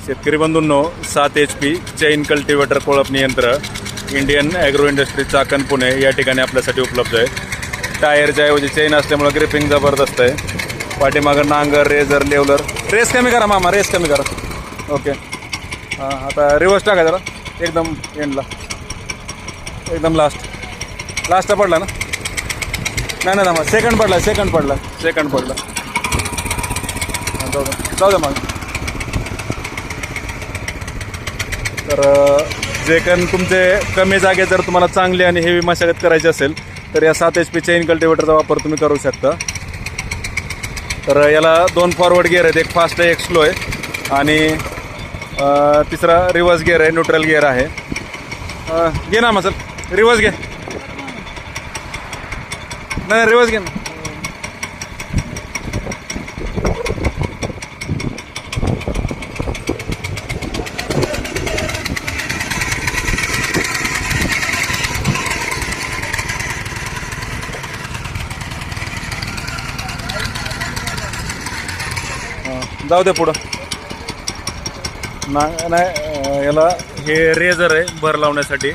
शेतकरी बंधूंनो 7 HP चैन cultivator कोळपणी यंत्र Indian agro industry Chakan Pune या ठिकाणी आपल्यासाठी उपलब्ध आहे. टायरच्या ऐवजी चैन असल्यामुळे ग्रिपिंग जबरदस्त आहे. पाठीमागं नांगर, रेझर, लेवलर. रेस कमी करा मामा, रेस कमी करा. ओके हां, आता रिवर्स टाका जरा एकदम एंडला, एकदम लास्टला पडला ना. नाही ना, सेकंड पडला. जाऊ द्या मग. तर जे कारण तुमचे कमी जागेत जर तुम्हाला चांगली आणि हेवी मशागत करायची असेल तर या 7 HP चैन कल्टिवेटरचा वापर तुम्ही करू शकता. तर याला 2 फॉरवर्ड गिअर आहेत, एक फास्ट आहे एक स्लो आहे आणि तिसरा रिव्हर्स गिअर आहे, न्यूट्रल गिअर आहे. घे ना मग, रिव्हर्स घे. नाही रिव्हर्स घे ना. जाऊ दे पुढं. नाही याला हे रेझर आहे भर लावण्यासाठी.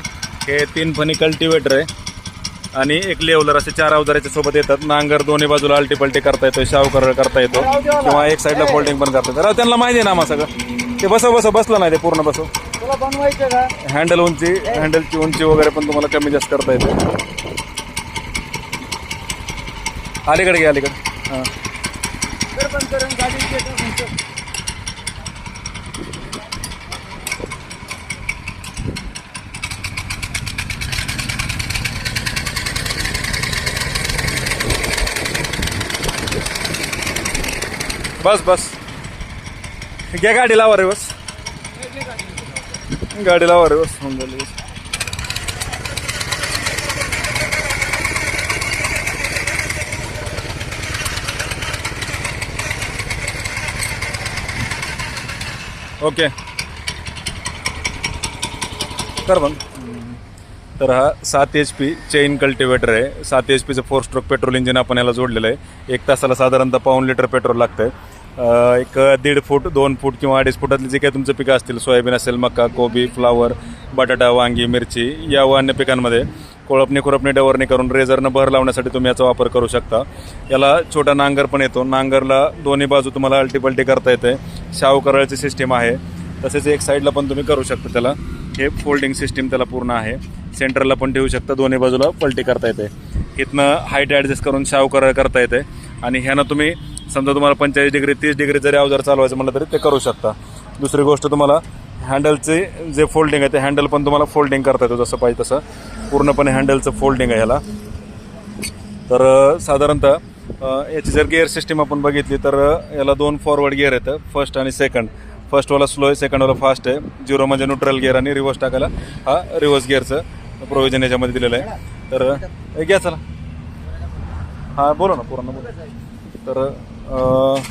हे 3 फणी कल्टिवेटर आहे आणि एक लेवलर, असे 4 अवजाराच्या सोबत येतात. नांगर दोन्ही बाजूला आलटी पलटी करता येतो, शाव करता येतो किंवा एक साईडला फोल्डिंग पण करता येतं. त्यांना माहिती आहे ना मग सगळं. ते बसलं नाही, ते पूर्ण बसव. तुला बनवायचं का? हँडलची उंची वगैरे पण तुम्हाला कमी जास्त करता येते. अलीकडे घे, अलीकडे. हां बस घ्या, गाडी लावा रे. बस गाडी लावा रे. बस होऊन जाईल. ओके कर मग. तर हा 7 HP चैन कल्टिवेटर आहे. 7 HPचं 4 स्ट्रोक पेट्रोल इंजिन आपण याला जोडलेलं आहे. 1 तासाला साधारणतः 1.5 लिटर पेट्रोल लागतं आहे. एक 1.5 फूट 2 फूट किंवा 2.5 फुटातली जे काही तुमचं पिकं असतील, सोयाबीन असेल, मका, कोबी, फ्लावर, बटाटा, वांगी, मिरची या व अन्य पिकांमध्ये खुरपणी डवरणी करून रेझरनं भर लावण्यासाठी तुम्ही याचा वापर करू शकता. याला छोटा नांगर पण येतो. नांगरला दोन्ही बाजू तुम्हाला अल्टीपल्टी करता येते. शाव करळची सिस्टीम आहे. तसेच एक साईडला पण तुम्ही करू शकता. त्याला हे फोल्डिंग सिस्टीम त्याला पूर्ण आहे. सेंटरला पण ठेवू शकता, दोन्ही बाजूला पलटी करता येते. इथनं हाईट ॲडजस्ट करून शाव करता येते. आणि ह्यानं तुम्ही समजा तुम्हाला 45 डिग्री 30 डिग्री जरी अवजार चालवायचं म्हटलं तरी ते करू शकता. दुसरी गोष्ट, तुम्हाला हँडलचे जे फोल्डिंग आहे ते हँडल पण तुम्हाला फोल्डिंग करता येतो, जसं पाहिजे तसं. पूर्णपणे हँडलचं फोल्डिंग आहे ह्याला. तर साधारणतः याची जर गिअर सिस्टीम आपण बघितली तर याला 2 फॉरवर्ड गिअर येतं, फर्स्ट आणि सेकंड. फर्स्टवाला स्लो आहे, सेकंडवाला फास्ट आहे. 0 म्हणजे न्यूट्रल गिअर आणि रिव्हर्स टाकायला हा रिव्हर्स गिअरचं प्रोव्हिजन याच्यामध्ये दिलेलं आहे. तर घ्या चला. हां बोला ना, पूर्ण बोला. तर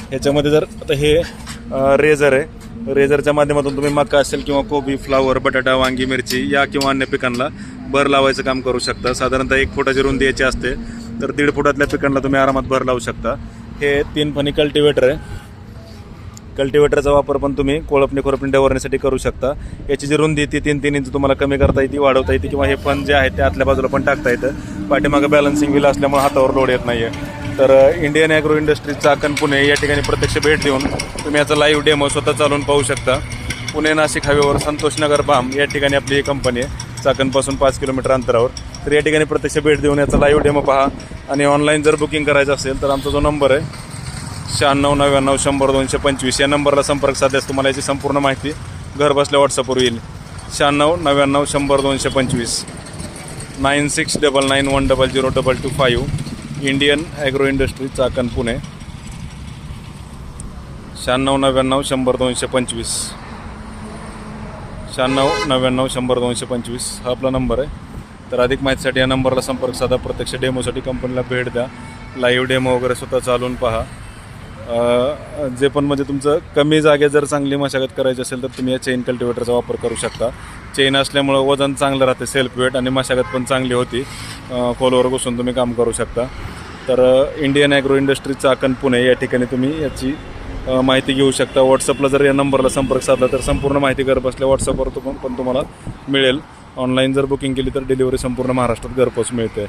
ह्याच्यामध्ये जर आता हे रेझर आहे. रेझरच्या माध्यमातून तुम्ही मका असेल किंवा कोबी, फ्लावर, बटाटा, वांगी, मिरची या किंवा अन्य पिकांना भर लावायचं काम करू शकता. साधारणतः 1 फुटाची रुंदी याची असते, तर 1.5 फुटातल्या पिकांना तुम्ही आरामात भर लावू शकता. हे 3 फणी कल्टिवेटर आहे. कल्टिवेटरचा वापर पण तुम्ही खुरपणी डवरण्यासाठी करू शकता. याची जी रुंदी ती 3 इंच तुम्हाला कमी करता येते, वाढवता येते किंवा हे फन जे आहे ते आतल्या बाजूला पण टाकता येतं. पाठीमागं बॅलन्सिंग व्हील असल्यामुळे हातावर लोड येत नाही आहे. तर Indian agro industry Chakan Pune या ठिकाणी प्रत्यक्ष भेट देऊन तुम्ही याचा लाईव्ह डेमो स्वतः चालवून पाहू शकता. पुणे नाशिक हायवेवर संतोषनगर बाम या ठिकाणी आपली ही कंपनी आहे, चाकणपासून 5 किलोमीटर अंतरावर. तर या ठिकाणी प्रत्यक्ष भेट देऊन याचा लाईव्ह डेमो पहा. आणि ऑनलाईन जर बुकिंग करायचं असेल तर आमचा जो नंबर आहे 96 99 100 225 या नंबरला संपर्क साधल्यास तुम्हाला याची संपूर्ण माहिती घरबसल्या व्हॉट्सअपवर येईल. 96 99 100 225 9699 100 225. Indian agro industry Chakan Pune. 96 99 100 225 96 99 100 225 हा आपला नंबर आहे. तर अधिक माहितीसाठी या नंबरला संपर्क साधा. प्रत्यक्ष डेमोसाठी कंपनीला भेट द्या. लाईव्ह डेमो वगैरे स्वतः चालवून पहा. जे पण म्हणजे तुमचं कमी जागेत जर चांगली मशागत करायची असेल तर तुम्ही या चेन कल्टिवेटरचा वापर करू शकता. चेन असल्यामुळं वजन चांगलं राहते, सेल्फ वेट आणि मशागत पण चांगली होती. खोलवर बसून तुम्ही काम करू शकता. तर Indian agro industry Chakan Pune या ठिकाणी तुम्ही याची माहिती घेऊ शकता. व्हॉट्सअपला जर या नंबरला संपर्क साधला तर संपूर्ण माहिती घर बसल्या व्हॉट्सअपवर पण तुम्हाला मिळेल. ऑनलाईन जर बुकिंग केली तर डिलिव्हरी संपूर्ण महाराष्ट्रात घरपोच मिळते.